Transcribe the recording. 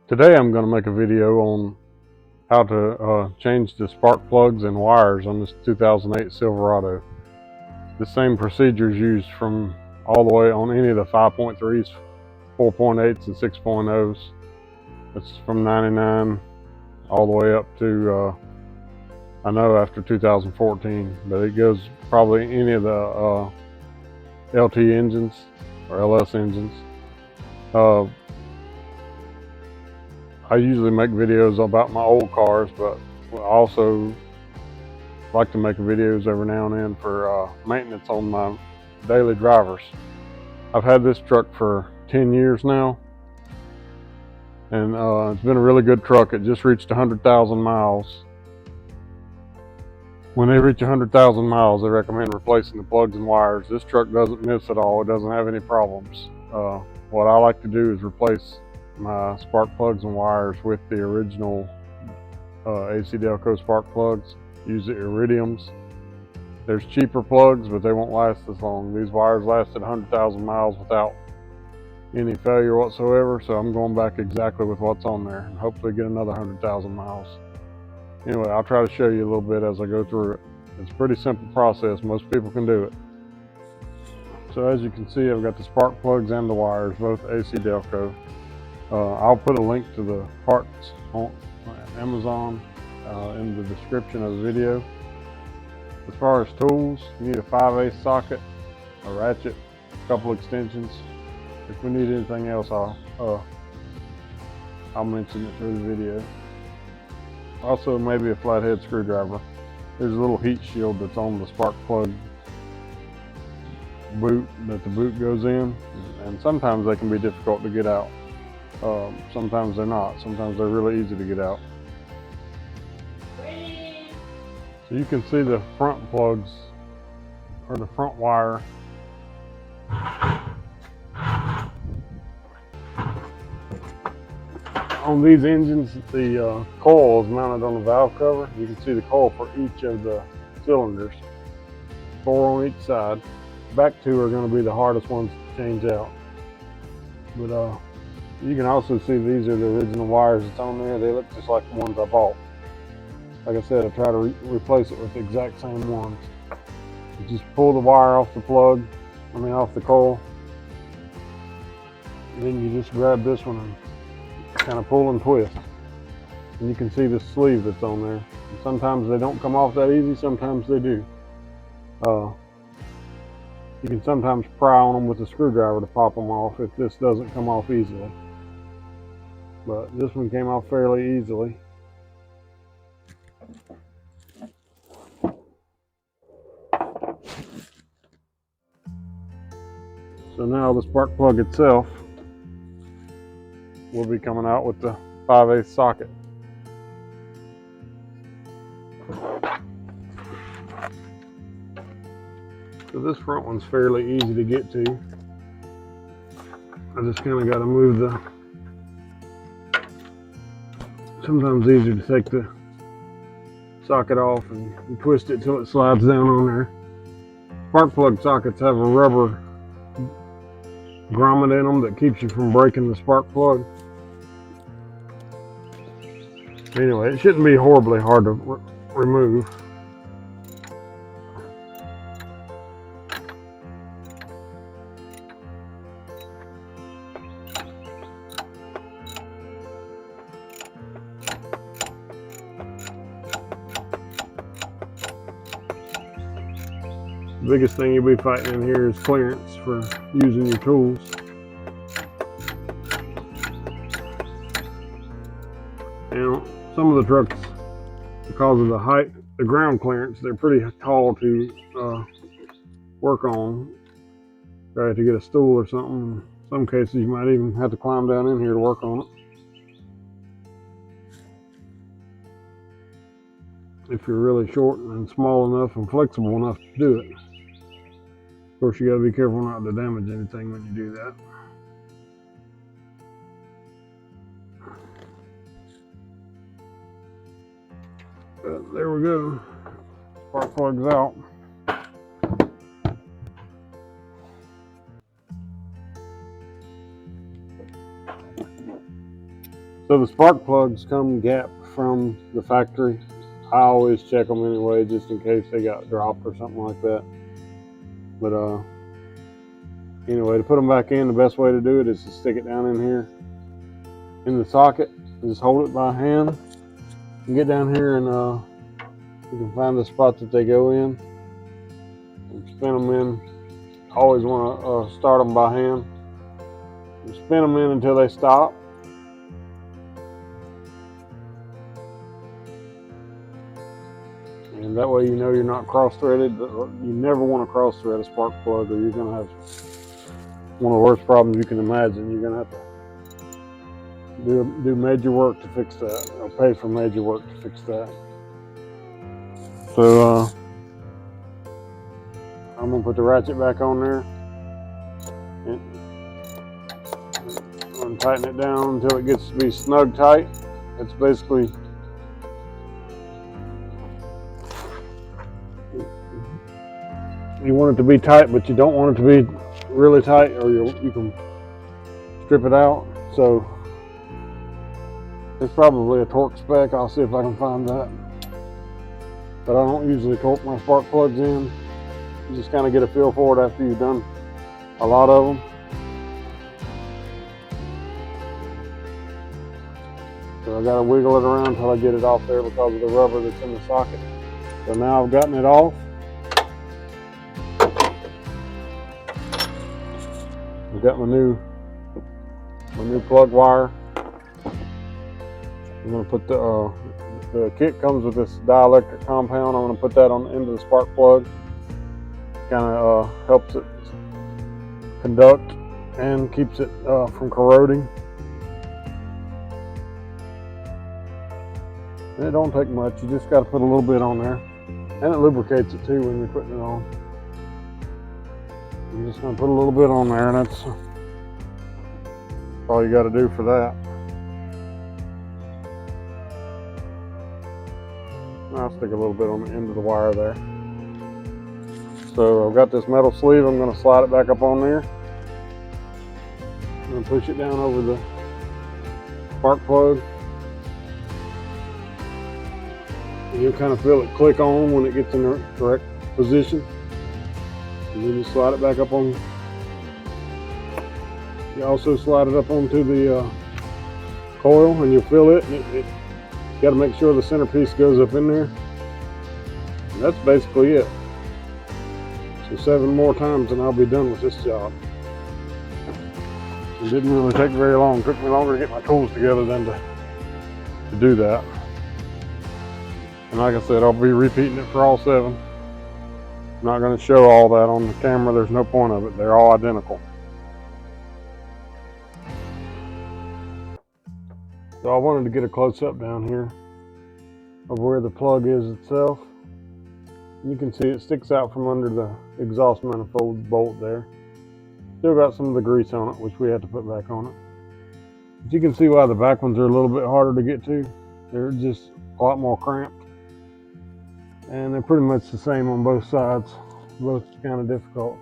Today I'm going to make a video on how to change the spark plugs and wires on this 2008 Silverado. The same procedure is used from all the way on any of the 5.3s, 4.8s, and 6.0s. It's from 99 all the way up to, I know after 2014, but it goes probably any of the LT engines or LS engines. I usually make videos about my old cars, but I also like to make videos every now and then for maintenance on my daily drivers. I've had this truck for 10 years now, and it's been a really good truck. It just reached 100,000 miles. When they reach 100,000 miles, they recommend replacing the plugs and wires. This truck doesn't miss at all. It doesn't have any problems. What I like to do is replace my spark plugs and wires with the original AC Delco spark plugs. Use the iridiums. There's cheaper plugs, but they won't last as long. These wires lasted 100,000 miles without any failure whatsoever, so I'm going back exactly with what's on there and hopefully get another 100,000 miles. Anyway, I'll try to show you a little bit as I go through it. It's a pretty simple process. Most people can do it. So as you can see, I've got the spark plugs and the wires, both AC Delco. I'll put a link to the parts on Amazon in the description of the video. As far as tools, you need a 5/8 socket, a ratchet, a couple extensions. If we need anything else, I'll mention it through the video. Also, maybe a flathead screwdriver. There's a little heat shield that's on the spark plug boot that the boot goes in, and sometimes they can be difficult to get out. Sometimes they're not. Sometimes they're really easy to get out. So you can see the front plugs, or the front wire. On these engines, the coil is mounted on the valve cover. You can see the coil for each of the cylinders, 4 on each side. Back two are going to be the hardest ones to change out. But you can also see these are the original wires that's on there. They look just like the ones I bought. Like I said, I try to replace it with the exact same ones. You just pull the wire off the plug, off the coil. And then you just grab this one and kind of pull and twist. And you can see the sleeve that's on there. And sometimes they don't come off that easy, sometimes they do. You can sometimes pry on them with a screwdriver to pop them off if this doesn't come off easily. But this one came off fairly easily. So now the spark plug itself will be coming out with the 5/8 socket. So this front one's fairly easy to get to. I just kind of got to move the, sometimes easier to take the socket off and twist it till it slides down on there. Spark plug sockets have a rubber grommet in them that keeps you from breaking the spark plug. Anyway, it shouldn't be horribly hard to remove. The biggest thing you'll be fighting in here is clearance for using your tools. Now, some of the trucks, because of the height, the ground clearance, they're pretty tall to work on. Try to get a stool or something. In some cases, you might even have to climb down in here to work on it. If you're really short and small enough and flexible enough to do it. Of course, you got to be careful not to damage anything when you do that. But there we go. Spark plug's out. So the spark plugs come gapped from the factory. I always check them anyway, just in case they got dropped or something like that. But anyway, to put them back in, the best way to do it is to stick it down in here in the socket. Just hold it by hand and get down here, and you can find the spot that they go in and spin them in. Always want to start them by hand. You spin them in until they stop. And that way you know you're not cross-threaded. You never want to cross-thread a spark plug, or you're going to have one of the worst problems you can imagine. You're going to have to do major work to fix that, or pay for major work to fix that. So I'm going to put the ratchet back on there and tighten it down until it gets to be snug tight. It's basically you want it to be tight, but you don't want it to be really tight, or you can strip it out. So it's probably a torque spec. I'll see if I can find that. But I don't usually torque my spark plugs in. You just kind of get a feel for it after you've done a lot of them. So I got to wiggle it around until I get it off there because of the rubber that's in the socket. So now I've gotten it off. I've got my new plug wire. I'm going to put the kit comes with this dielectric compound. I'm going to put that on the end of the spark plug. Kind of helps it conduct and keeps it from corroding. And it don't take much. You just got to put a little bit on there, and it lubricates it too when you're putting it on. I'm just going to put a little bit on there, and that's all you got to do for that. I'll stick a little bit on the end of the wire there. So I've got this metal sleeve. I'm going to slide it back up on there. I'm going to push it down over the spark plug. And you'll kind of feel it click on when it gets in the correct position. And then you slide it back up on. You also slide it up onto the coil, and you'll feel it. And you got to make sure the centerpiece goes up in there. And that's basically it. So 7 more times and I'll be done with this job. It didn't really take very long. It took me longer to get my tools together than to do that. And like I said, I'll be repeating it for all 7. I'm not going to show all that on the camera. There's no point of it. They're all identical. So I wanted to get a close-up down here of where the plug is itself. You can see it sticks out from under the exhaust manifold bolt there. Still got some of the grease on it, which we had to put back on it. But you can see why the back ones are a little bit harder to get to. They're just a lot more cramped. And they're pretty much the same on both sides. Both kind of difficult.